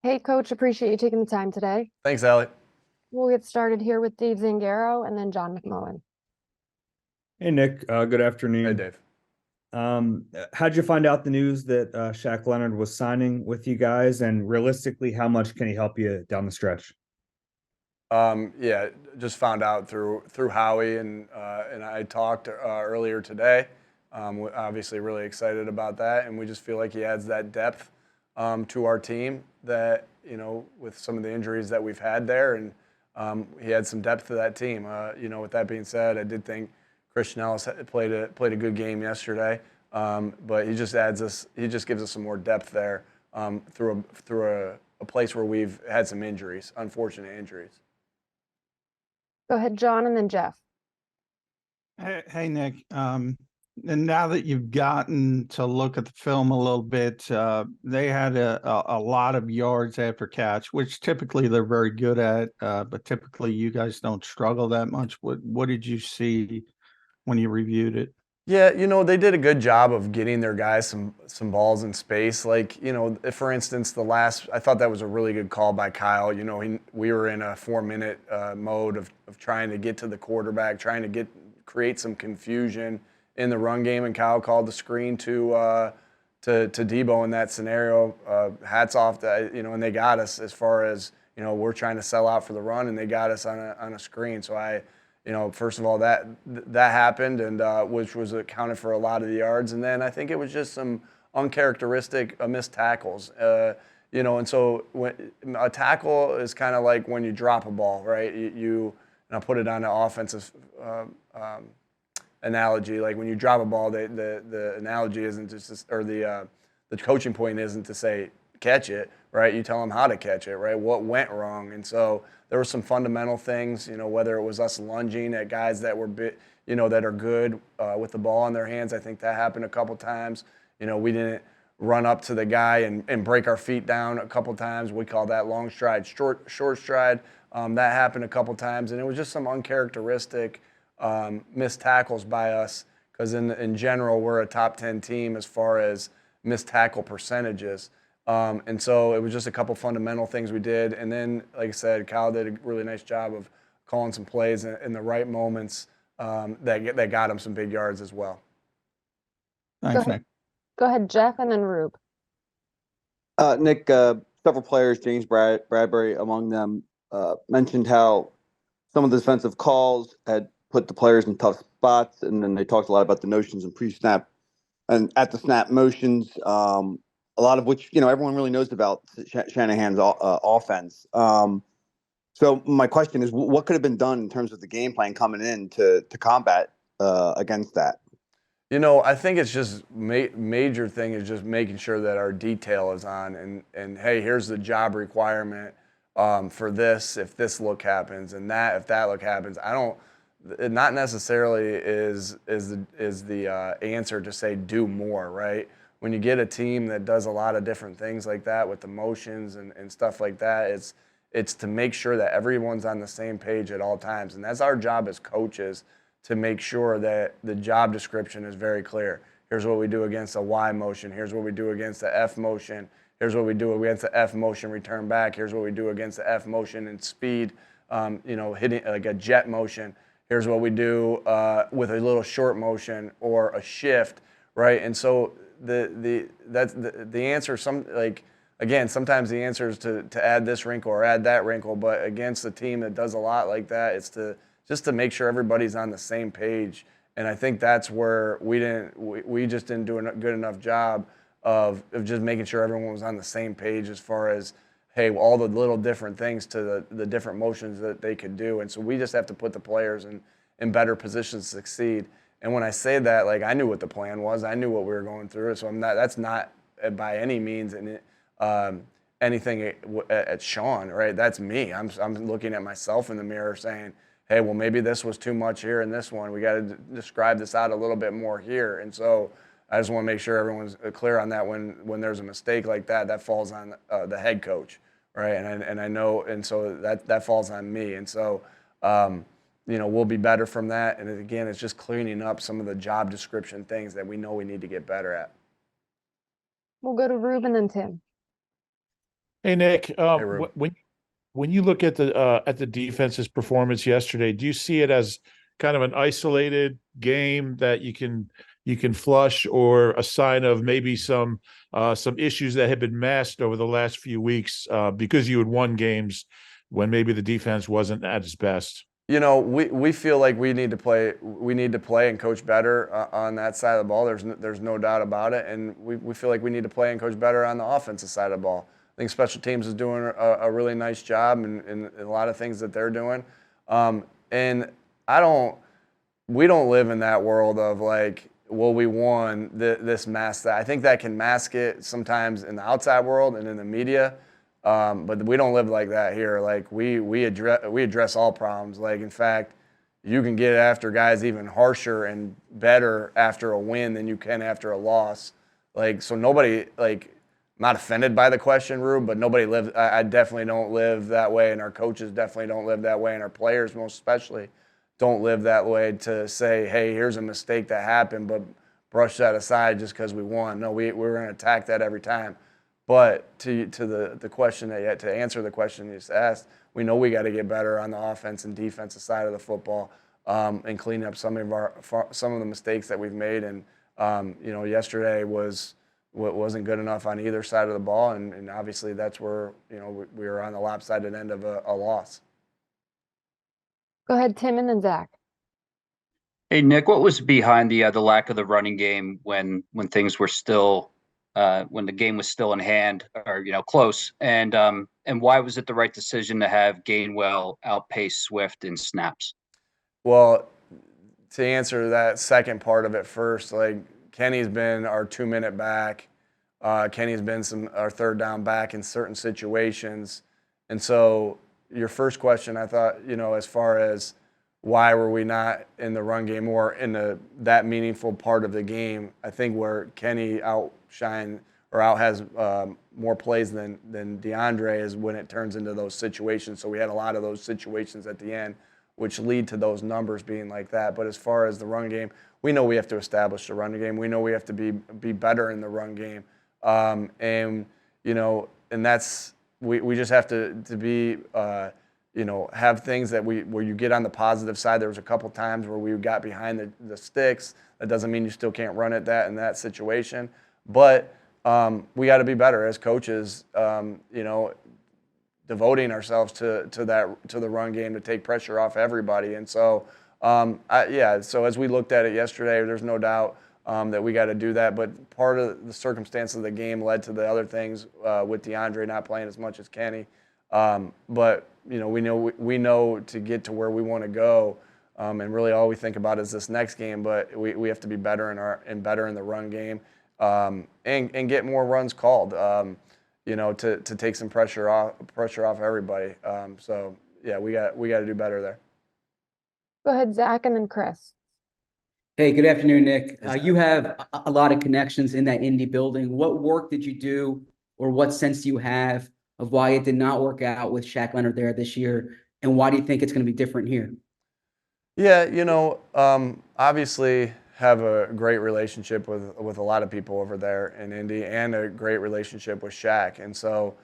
Hey, Coach, appreciate you taking the time today. Thanks, Allie. We'll get started here with Dave Zangaro and then John McMullen. Hey Nick, good Hey, afternoon. Dave. How'd you find out the news that Shaq Leonard was signing with you guys, and realistically, how much can he help you down the stretch? Yeah, just found out through Howie and I talked earlier today. We're obviously really excited about that, and we just feel like he adds that depth to our team that with some of the injuries that we've had there, and he had some depth to that team. With that being said, I did think Christian Ellis played a good game yesterday, but he just gives us some more depth there through a place where we've had some injuries, unfortunate injuries. Go ahead, John, and then Jeff. Hey, Nick. And now that you've gotten to look at the film a little bit, they had a lot of yards after catch, which typically they're very good at, but typically you guys don't struggle that much. What did you see when you reviewed it? Yeah, they did a good job of getting their guys some balls in space. Like, if, for instance, I thought that was a really good call by Kyle. We were in a 4-minute mode of trying to get to the quarterback, trying to create some confusion in the run game, and Kyle called the screen to Debo in that scenario. Hats off to, and they got us as far as, we're trying to sell out for the run, and they got us on a screen. So first of all, that happened, and which was accounted for a lot of the yards. And then I think it was just some uncharacteristic missed tackles. And so a tackle is kind of like when you drop a ball, right? And I'll put it on an offensive analogy. Like when you drop a ball, the analogy isn't just, or the coaching point isn't to say catch it, right? You tell them how to catch it, right? What went wrong, and so there were some fundamental things, whether it was us lunging at guys that were that are good with the ball in their hands. I think that happened a couple times. We didn't run up to the guy and break our feet down a couple times. We call that long stride, short stride. That happened a couple times, and it was just some uncharacteristic missed tackles by us, because in general we're a top 10 team as far as missed tackle percentages. And so it was just a couple fundamental things we did. And then, like I said, Kyle did a really nice job of calling some plays in the right moments that got him some big yards as well. Thanks, Nick. Go ahead, Jeff, and then Rube. Nick, several players, James Bradbury among them, mentioned how some of the defensive calls had put the players in tough spots, and then they talked a lot about the notions and pre-snap and at the snap motions, a lot of which everyone really knows about Shanahan's offense. So my question is, what could have been done in terms of the game plan coming in to combat against that? I think it's just major thing is just making sure that our detail is on, and hey, here's the job requirement for this if this look happens, and that if that look happens. It not necessarily is the answer to say do more, right? When you get a team that does a lot of different things like that with emotions and stuff like that, it's to make sure that everyone's on the same page at all times, and that's our job as coaches, to make sure that the job description is very clear. Here's what we do against a Y motion. Here's what we do against the F motion. Here's what we do against the F motion, return back. Here's what we do against the F motion and speed, hitting like a jet motion. Here's what we do with a little short motion or a shift, right? And so the answer, sometimes the answer is to add this wrinkle or add that wrinkle, but against a team that does a lot like that, it's just to make sure everybody's on the same page. And I think that's where we just didn't do a good enough job of just making sure everyone was on the same page as far as, hey, all the little different things to the different motions that they could do. And so we just have to put the players in better positions to succeed. And when I say that, like, I knew what the plan was. I knew what we were going through. So that's not by any means anything at Sean, right? That's me. I'm looking at myself in the mirror saying, hey, well, maybe this was too much here in this one. We got to describe this out a little bit more here. And so I just want to make sure everyone's clear on that. When there's a mistake like that, that falls on the head coach, right? And I know, and so that falls on me. And so, we'll be better from that. And again, it's just cleaning up some of the job description things that we know we need to get better at. We'll go to Rube and then Tim. Hey Nick, Rube. when you look at the defense's performance yesterday, do you see it as kind of an isolated game that you can flush, or a sign of maybe some issues that have been masked over the last few weeks because you had won games when maybe the defense wasn't at its best? You know, we feel like we need to play and coach better on that side of the ball. There's no doubt about it, and we feel like we need to play and coach better on the offensive side of the ball. I think special teams is doing a really nice job in a lot of things that they're doing, and we don't live in that world of like, well, we won this mask that. I think that can mask it sometimes in the outside world and in the media. But we don't live like that here. Like we address all problems. Like, in fact, you can get after guys even harsher and better after a win than you can after a loss. Like, so nobody, like, not offended by the question, Rube, but nobody lives. I definitely don't live that way, and our coaches definitely don't live that way, and our players most especially don't live that way, to say, hey, here's a mistake that happened, but brush that aside just because we won. No, we're going to attack that every time. But to the question to answer the question you just asked, we know we got to get better on the offense and defensive side of the football, and clean up some of the mistakes that we've made. And yesterday wasn't good enough on either side of the ball, and obviously that's where we were on the lopsided end of a loss. Go ahead, Tim, and then Zach. Hey Nick, what was behind the lack of the running game when things were still when the game was still in hand, or close, and why was it the right decision to have Gainwell outpace Swift in snaps? Well, to answer that second part of it first, like, Kenny's been our 2-minute back. Kenny's been our third down back in certain situations. And so your first question, I thought, as far as why were we not in the run game or in that meaningful part of the game, I think where Kenny has more plays than DeAndre is when it turns into those situations. So we had a lot of those situations at the end, which lead to those numbers being like that. But as far as the run game, we know we have to establish the run game. We know we have to be better in the run game, and that's we just have to be have things that where you get on the positive side. There was a couple times where we got behind the sticks. That doesn't mean you still can't run at that in that situation, but we got to be better as coaches. Devoting ourselves to the run game to take pressure off everybody. And so, so as we looked at it yesterday, there's no doubt that we got to do that. But part of the circumstance of the game led to the other things with DeAndre not playing as much as Kenny. But we know to get to where we want to go, and really all we think about is this next game. But we have to be better better in the run game, and get more runs called. To take some pressure off everybody. We got to do better there. Go ahead, Zach, and then Chris. Hey, good afternoon, Nick. You have a lot of connections in that Indy building. What work did you do, or what sense do you have of why it did not work out with Shaq Leonard there this year, and why do you think it's going to be different here? Yeah, obviously have a great relationship with a lot of people over there in Indy, and a great relationship with Shaq. And so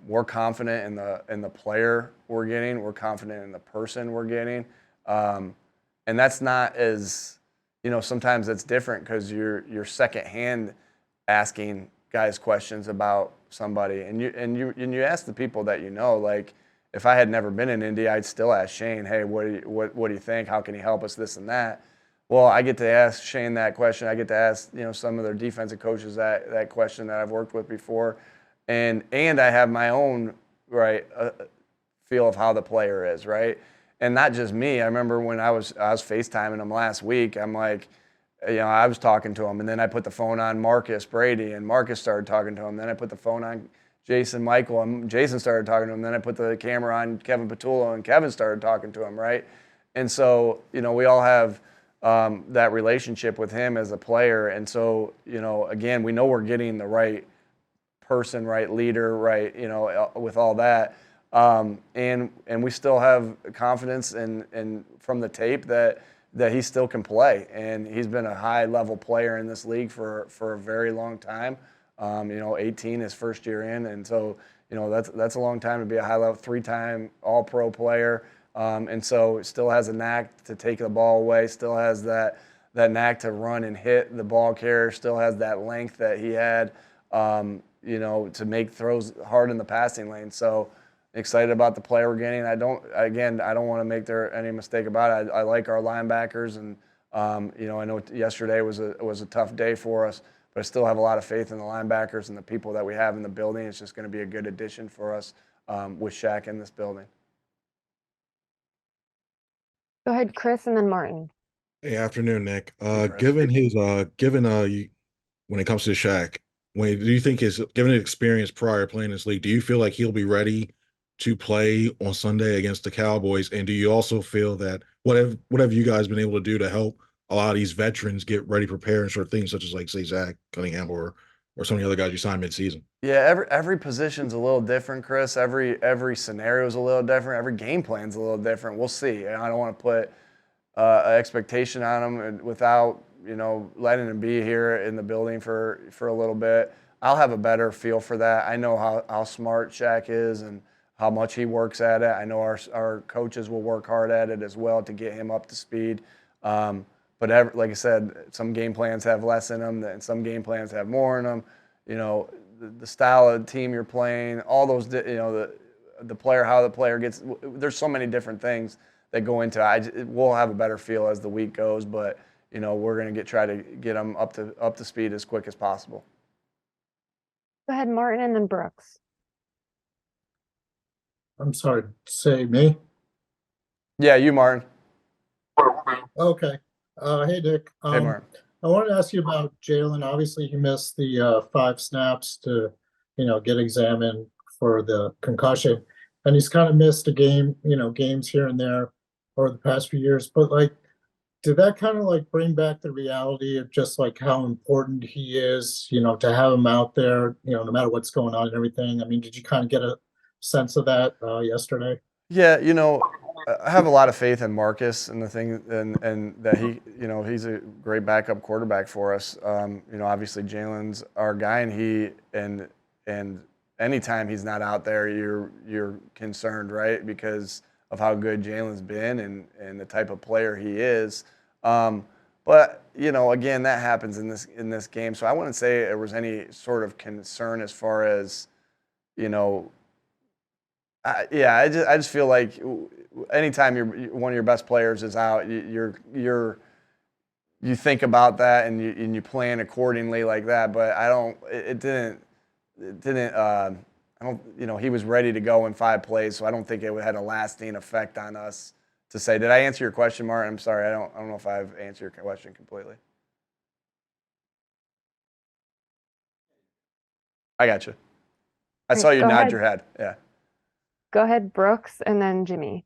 we're confident in the player we're getting. We're confident in the person we're getting. And that's not as, sometimes it's different because you're secondhand asking guys questions about somebody, and you ask the people that like, if I had never been in Indy, I'd still ask Shane, hey, what do you think? How can he help us? This and that. Well, I get to ask Shane that question. I get to ask some of their defensive coaches that question that I've worked with before, and I have my own feel of how the player is, right? And not just me. I remember when I was FaceTiming him last week. I'm like, I was talking to him, and then I put the phone on Marcus Brady, and Marcus started talking to him. Then I put the phone on Jason Michael, and Jason started talking to him. Then I put the camera on Kevin Patullo, and Kevin started talking to him, right? And so we all have that relationship with him as a player. And so, again, we know we're getting the right person, right leader, right, with all that. And we still have confidence in from the tape that he still can play. And he's been a high level player in this league for a very long time. 18 his first year in. And so, that's a long time to be a high-level 3-time All-Pro player. And so still has a knack to take the ball away, still has that knack to run and hit the ball carrier, still has that length that he had, to make throws hard in the passing lane. So excited about the player we're getting. I don't want to make any mistake about it. I like our linebackers, and I know yesterday was a tough day for us, but I still have a lot of faith in the linebackers and the people that we have in the building. It's just going to be a good addition for us with Shaq in this building. Go ahead, Chris, and then Martin. Hey, afternoon, Nick. Chris. When it comes to Shaq, do you think given his experience prior playing this league, do you feel like he'll be ready to play on Sunday against the Cowboys? And do you also feel that what have you guys been able to do to help a lot of these veterans get ready, prepared, and things such as, like, say, Zach Cunningham or some of the other guys you signed mid-season? Yeah, every position's a little different, Chris. Every scenario's a little different. Every game plan's a little different. We'll see. I don't want to put an expectation on them without letting them be here in the building for a little bit. I'll have a better feel for that. I know how smart Shaq is and how much he works at it. I know our coaches will work hard at it as well to get him up to speed. But like I said, some game plans have less in them, and some game plans have more in them. The style of the team you're playing, all those, the player, how the player gets. There's so many different things that go into it. We'll have a better feel as the week goes, but we're going to try to get them up to speed as quick as possible. Go ahead, Martin, and then Brooks. I'm sorry, say me? Yeah, you, Martin. Okay. Hey, Nick. Hey, Martin. I wanted to ask you about Jalen. Obviously, he missed the 5 snaps to, get examined for the concussion, and he's kind of missed a game, games here and there over the past few years. But did that kind of bring back the reality of just how important he is, to have him out there, no matter what's going on and everything? I mean, did you kind of get a sense of that yesterday? Yeah, I have a lot of faith in Marcus and the thing, and that he's a great backup quarterback for us. Obviously Jalen's our guy, and anytime he's not out there, you're concerned, right? Because of how good Jalen's been and the type of player he is. But again, that happens in this game, so I wouldn't say there was any sort of concern as far as I just feel like anytime one of your best players is out, you think about that and you plan accordingly like that. But he was ready to go in 5 plays, so I don't think it had a lasting effect on us to say. Did I answer your question, Martin? I'm sorry, I don't know if I've answered your question completely. I got you. I saw you nod your head. Yeah. Go ahead, Brooks, and then Jimmy.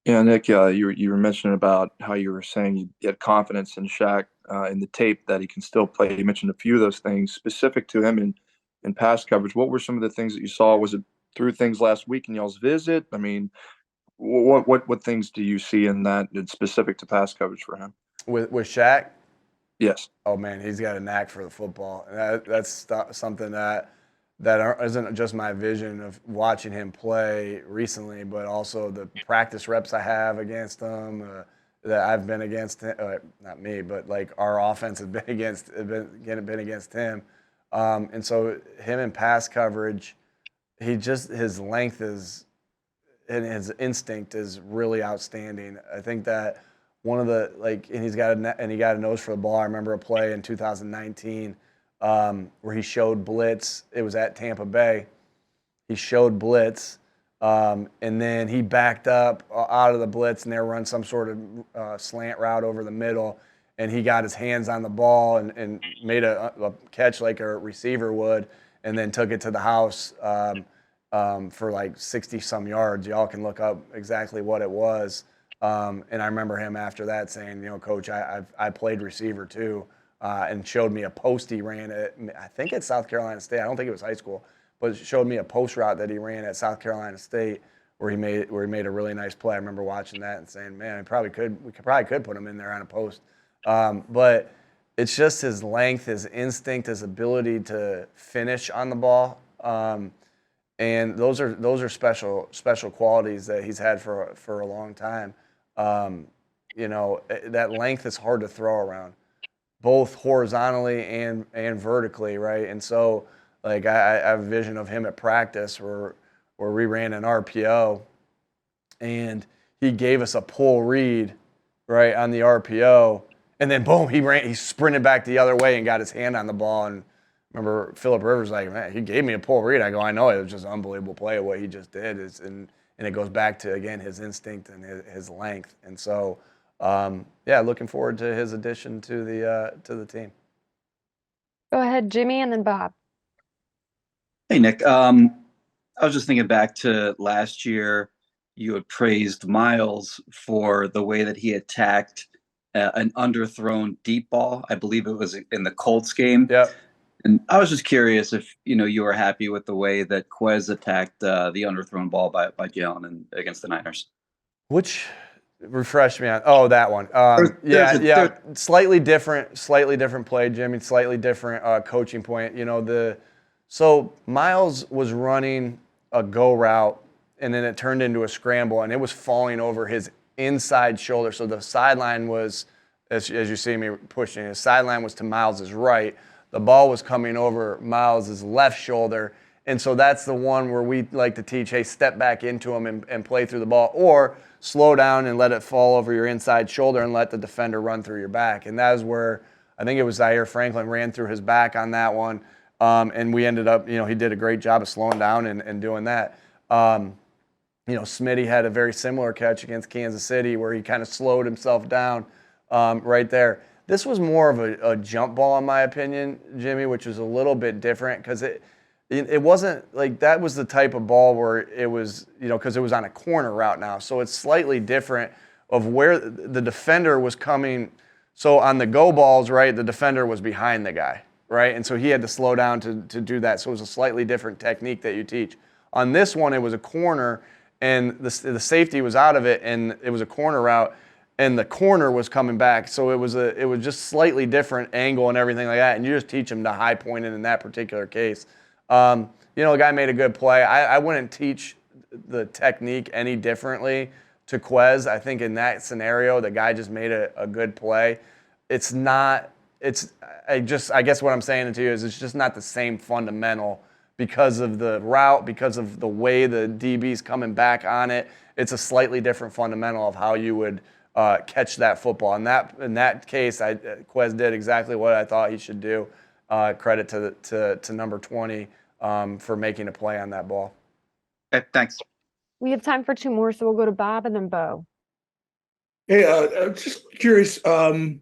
Yeah, Nick, you were mentioning about how you were saying you had confidence in Shaq in the tape that he can still play. You mentioned a few of those things specific to him in pass coverage. What were some of the things that you saw? Was it through things last week in y'all's visit? I mean, what things do you see in that that's specific to pass coverage for him? With Shaq? Yes. Oh man, he's got a knack for the football. That's something that isn't just my vision of watching him play recently, but also the practice reps I have against him, that I've been against him, not me, but our offense has been against him. And so him in pass coverage, his length is, and his instinct is really outstanding. I think that one of the, and he got a nose for the ball. I remember a play in 2019 where he showed blitz. It was at Tampa Bay. He showed blitz, and then he backed up out of the blitz, and they were running some sort of slant route over the middle, and he got his hands on the ball and made a catch like a receiver would, and then took it to the house for 60-some yards. Y'all can look up exactly what it was. And I remember him after that saying, Coach, I played receiver too. And showed me a post he ran at, I think at South Carolina State. I don't think it was high school, but showed me a post route that he ran at South Carolina State where he made a really nice play. I remember watching that and saying, man, we probably could put him in there on a post. But it's just his length, his instinct, his ability to finish on the ball And those are special qualities that he's had for a long time. That length is hard to throw around, both horizontally and vertically, right? And so, like, I have a vision of him at practice where we ran an RPO, and he gave us a pull read, right, on the RPO, and then boom, he sprinted back the other way and got his hand on the ball. And remember, Philip Rivers like, man, he gave me a pull read. I go, I know, it was just an unbelievable play of what he just did. And it goes back to, again, his instinct and his length. And so, looking forward to his addition to the team. Go ahead, Jimmy, and then Bob. Hey, Nick. I was just thinking back to last year. You had praised Miles for the way that he attacked an underthrown deep ball. I believe it was in the Colts game. Yep. And I was just curious if you were happy with the way that Quez attacked the underthrown ball by Jalen against the Niners. Which, refresh me on? Oh, that one. Slightly different play, Jimmy. Slightly different coaching point. So Miles was running a go route, and then it turned into a scramble, and it was falling over his inside shoulder. So the sideline was, as you see me pushing, his sideline was to Miles's right. The ball was coming over Miles's left shoulder. And so that's the one where we like to teach, hey, step back into him and play through the ball, or slow down and let it fall over your inside shoulder and let the defender run through your back. And that is where I think it was Zaire Franklin ran through his back on that one. And we ended up, he did a great job of slowing down and doing that. Smitty had a very similar catch against Kansas City where he kind of slowed himself down right there. This was more of a jump ball, in my opinion, Jimmy, which was a little bit different because it wasn't like that was the type of ball where it was, because it was on a corner route now. So it's slightly different of where the defender was coming. So on the go balls, right, the defender was behind the guy, right? And so he had to slow down to do that. So it was a slightly different technique that you teach. On this one, it was a corner, and the safety was out of it, and it was a corner route, and the corner was coming back. So it was just slightly different angle and everything like that, and you just teach them to high point it in that particular case. The guy made a good play. I wouldn't teach the technique any differently to Quez. I think in that scenario, the guy just made a good play. I guess what I'm saying to you is it's just not the same fundamental because of the route, because of the way the DB's coming back on it. It's a slightly different fundamental of how you would catch that football. In that case, Quez did exactly what I thought he should do. Credit to number 20 for making a play on that ball. Okay, thanks. We have time for two more, so we'll go to Bob and then Bo. Hey, I'm just curious. The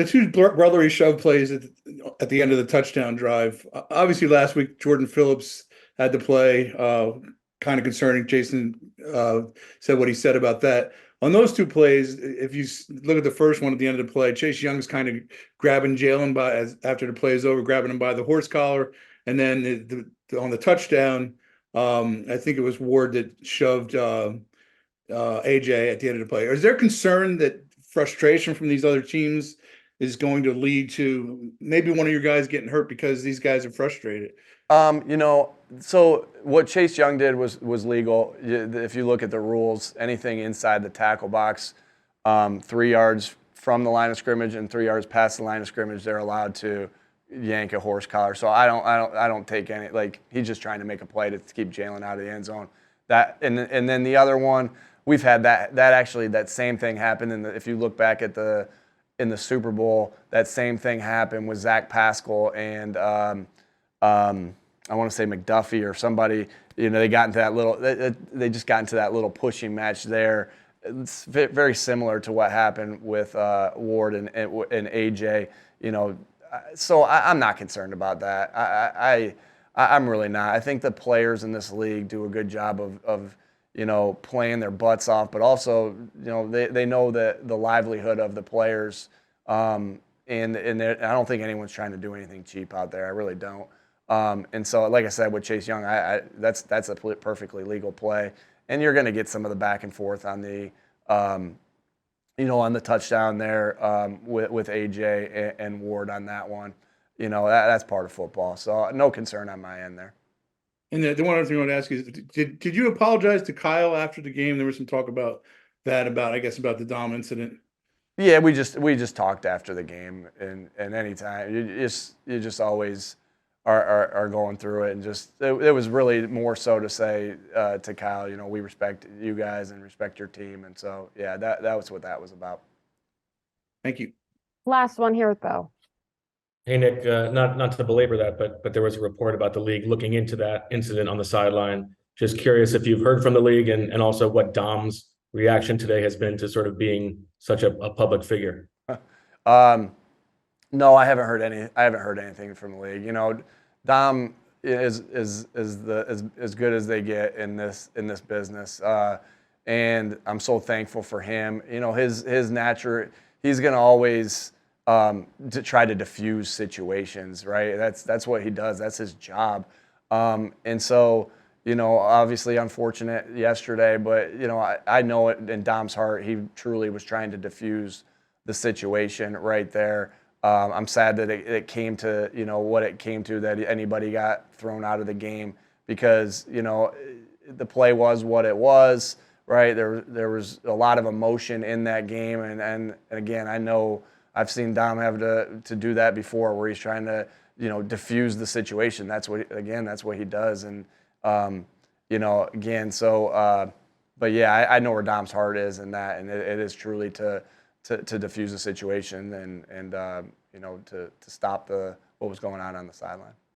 two brotherly shove plays at the end of the touchdown drive. Obviously, last week Jordan Phillips had to play. Kind of concerning. Jason said what he said about that. On those two plays, if you look at the first one at the end of the play, Chase Young's kind of grabbing Jalen after the play is over, grabbing him by the horse collar, and then on the touchdown, I think it was Ward that shoved AJ at the end of the play. Is there concern that frustration from these other teams is going to lead to maybe one of your guys getting hurt because these guys are frustrated? So what Chase Young did was legal. If you look at the rules, anything inside the tackle box, 3 yards from the line of scrimmage and 3 yards past the line of scrimmage, they're allowed to yank a horse collar. So I don't take any, like, he's just trying to make a play to keep Jalen out of the end zone. That and then the other one, we've had that same thing happen if you look back at in the Super Bowl, that same thing happened with Zach Pascal and I want to say McDuffie or somebody. They got into that little. They just got into that little pushing match there. It's very similar to what happened with Ward and AJ. So I'm not concerned about that. I'm really not. I think the players in this league do a good job of playing their butts off, but also they know the livelihood of the players, and I don't think anyone's trying to do anything cheap out there. I really don't. And so, like I said, with Chase Young, that's a perfectly legal play, and you're going to get some of the back and forth on the, on the touchdown there with AJ and Ward on that one. you know, that's part of football. So no concern on my end there. And the one other thing I want to ask you is, did you apologize to Kyle after the game? There was some talk about that, I guess, about the Dom incident. Yeah, we just talked after the game, and anytime you just always are going through it, and just it was really more so to say to Kyle, you know, we respect you guys and respect your team, and so yeah, that was what that was about. Thank you. Last one here with Bo. Hey, Nick, not to belabor that, but there was a report about the league looking into that incident on the sideline. Just curious if you've heard from the league and also what Dom's reaction today has been to sort of being such a public figure. No, I haven't heard anything from the league. You know, Dom is as good as they get in this business, and I'm so thankful for him. You know, his nature, he's gonna always to try to diffuse situations, right? That's what he does. That's his job. And so, you know, obviously unfortunate yesterday, but you know, I know it in Dom's heart. He truly was trying to diffuse the situation right there. I'm sad that it came to, you know, what it came to, that anybody got thrown out of the game, because, you know, the play was what it was, right? There was a lot of emotion in that game, and again, I know I've seen Dom have to do that before, where he's trying to, you know, diffuse the situation. That's what he does, and you know, again, so but yeah, I know where Dom's heart is in that, and it is truly to diffuse the situation and you know, to stop what was going on the sideline.